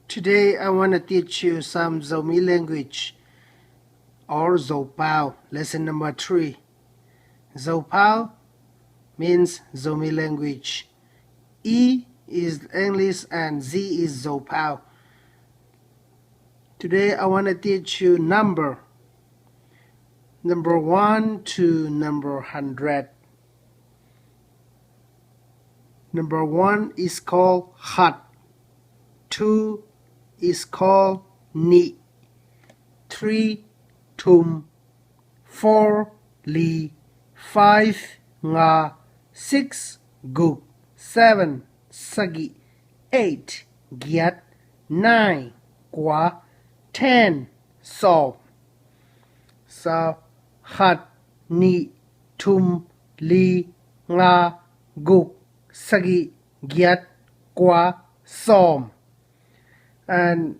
Today I want to teach you some Zomi language or Zopau. Lesson number 3. Zopau means Zomi language. E is English and Z is Zopau. Today I want to teach you number 1 to number 100. Number 1 is called hat. 2 is called ni. 3 tum. 4 li. 5 nga. 6 guk. 7 sagi. 8 giat. 9 kwa. 10 so. So hat, ni, tum, li, nga, guk, sagi, giat, kwa, som. And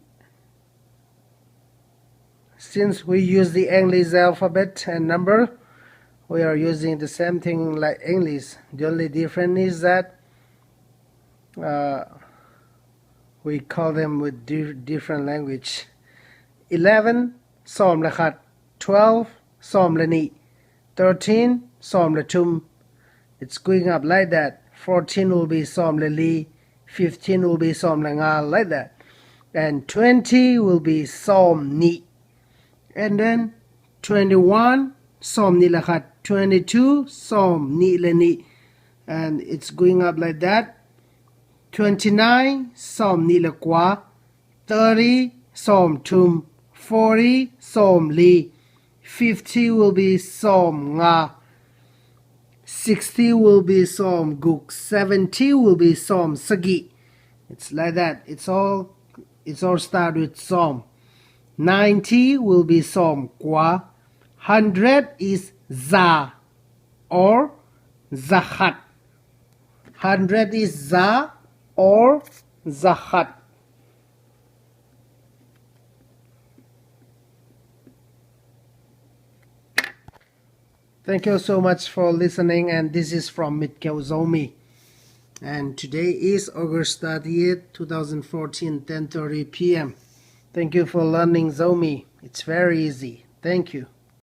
since we use the English alphabet and number, we are using the same thing like English. The only difference is that we call them with different language. 11 som la khat, 12 som la ni, 13 som la tum. It's going up like that. 14 will be som la li, 15 will be som la nga, like that. And 20 will be som ni. And then 21 som ni la khat, 22 som ni la ni. And it's going up like that. 29 som ni la kwa, 30 som tum, 40 som li, 50 will be som nga, 60 will be som guk, 70 will be som sagi. It's like that. It's all start with som. 90 will be som kwa. 100 is za or zahat. 100 is za or zahat. Thank you so much for listening, and this is from Mitkel Zomi. And today is August 30th, 2014, 10:30 p.m. Thank you for learning Zomi. It's very easy. Thank you.